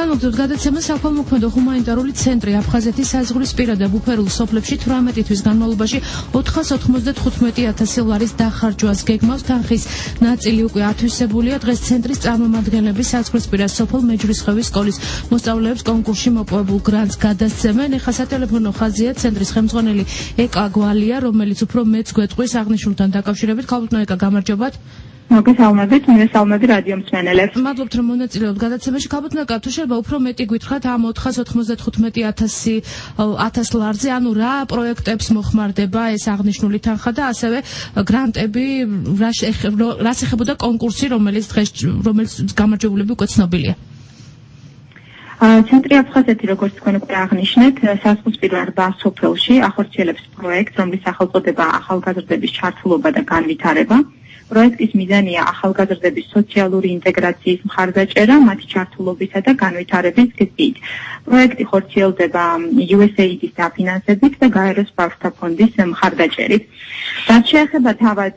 განმოგზაურდ გადაცემა საქველმოქმედო ჰუმანიტარული ცენტრი აფხაზეთის საზღვრისპირა და ბუფერულ სოფლებში 18 თვის განმავლობაში 495,000 ლარის დახარჯვას გეგმავს. თანხის ნაწილი უკვე ათვისებულია. დღეს ცენტრის წარმომადგენლები საზღვრისპირა სოფელ მეჯვრისხევის სკოლის მოსწავლეებს კონკურსში მოპოვებულ გრანტს გადასცემენ. ეხლა სატელეფონო ხაზია ცენტრის ხელმძღვანელი ეკა გვალია, რომელიც უფრო მეც გვეტყვის აღნიშნულთან დაკავშირებით. ქალბატონო ეკა, გამარჯობათ. მოგესალმებით, მინესალმები რადიო მსმენელებს. მადლობთ, რომ მონაწილეობთ გადაცემაში. ქალბატონო ეკა, თუ შეიძლება უფრო მეტი გითხრათ ამ 495,000 ლარზე, ანუ რა პროექტებს მოხმარდება ეს აღნიშნული თანხა და ასევე გრანტები, რას ეხებოდა კონკურსი, რომელიც გამარჯვებულები უკვე ცნობილია. ცენტრი აფხაზეთი, როგორც თქვენ უკვე აღნიშნეთ, საზღვრისპირა 8 სოფელში ახორციელებს პროექტს, რომლის სახელწოდება ახალგაზრდების ჩართულობა და განვითარება. პროექტის მიზანია ახალგაზრდების სოციალური ინტეგრაციის მხარდაჭერა, მათი ჩართულობისა და განვითარების გზით. პროექტი ხორციელდება USAID-ის დაფინანსებით და გაეროს ბავშვთა ფონდის მხარდაჭერით. რაც შეეხება თავად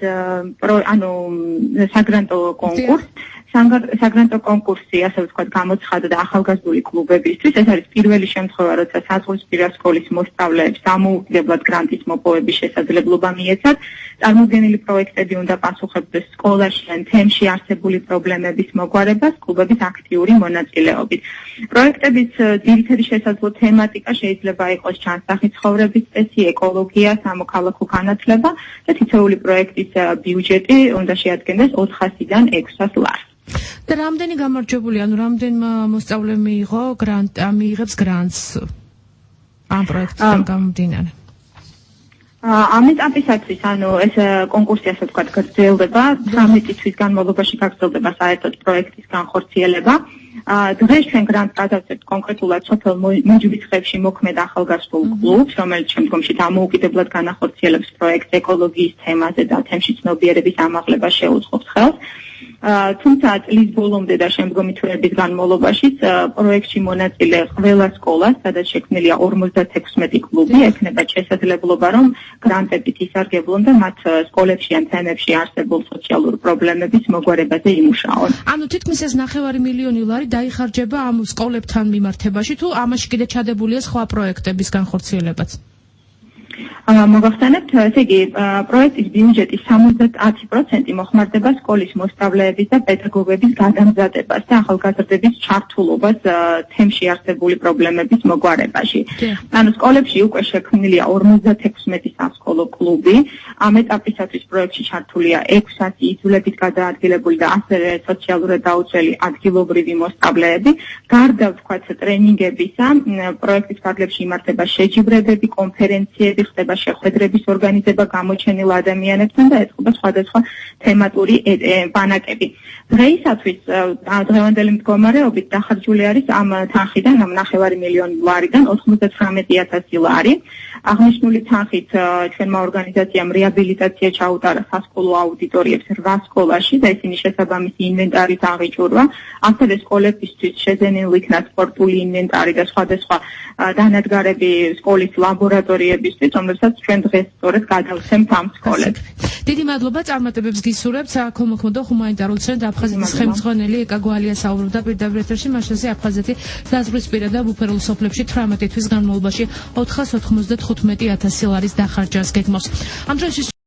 საგრანტო კონკურსს, საგრანტო კონკურსი, ასე ვთქვათ, გამოცხადდა და ახალგაზრდული კლუბებისთვის. ეს არის პირველი შემთხვევა, როცა საზღვრისპირა სკოლის მოსწავლეებს დამოუკიდებლად გრანტის მოპოვების შესაძლებლობა მიეცათ. წარმოდგენილი პროექტები უნდა პასუხებდეს სკოლაში ან თემში არსებული პრობლემების მოგვარებას კლუბების აქტიური მონაწილეობით. პროექტების ძირითადი შესაძლო თემატიკა შეიძლება იყოს ჩანსახი ცხოვრების წესი, ეკოლოგია, სამოქალაქო განათლება და თითოეული პროექტის ბიუჯეტი უნდა შეადგენდეს 400-დან 600 ლარს. და რამდენი გამარჯვებული, ანუ რამდენმა მოსწავლემ მიიღებს გრანტს ამ პროექტიდან გამომდინარე? ამ ეტაპისათვის, ეს კონკურსი, ასე ვთქვათ, გრძელდება 18 თვის განმავლობაში გაგრძელდება საერთოდ პროექტის განხორციელება. დღეს ჩვენ გრანტს გადავწევთ კონკრეტულად სოფელ მეჯვრისხევში მოქმედ ახალგაზრდულ კლუბს, რომელიც შემდგომში დამოუკიდებლად განახორციელებს პროექტს ეკოლოგიის თემაზე და თემში ცნობიერების ამაღლებას შეუწყობს ხელს. თუმცა წლის ბოლომდე და შემდგომი თვეების განმავლობაში პროექტში მონაწილე ყველა სკოლას, სადაც შექმნილია 56 კლუბი, ექნება შესაძლებლობა, რომ გრანტებით ისარგებლონ და მათ სკოლებში ან თემებში არსებულ სოციალურ პრობლემების მოგვარებაზე იმუშაონ. ანუ თითქმის ეს 9 მილიონი ლარი დაიხარჯება ამ სკოლებთან მიმართებაში, თუ ამაში კიდე ჩადებულია სხვა პროექტების განხორციელებაც? მოგახსენებთ, ესე იგი, პროექტის ბიუჯეტის 70% მოხმარდება სკოლის მოსწავლეების და პედაგოგების გადამზადებას და ახალგაზრდების ჩართულობას თემში არსებული პრობლემების მოგვარებაში. ანუ სკოლებში უკვე შექმნილია 56 სასკოლო კლუბი. ამ ეტაპისათვის პროექტში ჩართულია 600 იძულებით გადაადგილებული და ასევე სოციალურად დაუცველი ადგილობრივი მოსწავლეები. გარდა ვთქვათ ტრენინგებისა, პროექტის ფარგლებში იმართება შეჯიბრებები, კონფერენციები, ხდება შეხვედრების ორგანიზება გამოჩენილ ადამიანებთან და ეწყობა სხვადასხვა თემატური ბანაკები. დღეისათვის დღევანდელი მდგომარეობით დახარჯული არის ამ თანხიდან, ამ 9 მილიონი ლარიდან 99,000 ლარი. აღნიშნული თანხით ჩვენმა ორგანიზაციამ რეაბილიტაცია ჩაუტარა სასკოლო აუდიტორიებს 8 სკოლაში და ისინი შესაბამისი ინვენტარით აღიჭურვა. ასევე სკოლებისთვის შეძენილ იქნა სპორტული ინვენტარი და სხვადასხვა დანადგარები სკოლის ლაბორატორიებისთვის, რომელსაც ჩვენ დღეს სწორედ გადავცემთ ამ სკოლებს. დიდი მადლობა, წარმატებებს გისურვებთ. საქველმოქმედო ჰუმანიტარულ ცენტრ აფხაზეთის ხელმძღვანელი ეკა გვალია საუბრობდა პირდაპირ ეთერში. მაშინზე აფხაზეთი საზღვრისპირა და ბუფერულ სოფლებში 18 თვის განმავლობაში 495,000 ლარის დახარჯვას გეგმავს. ამ დროს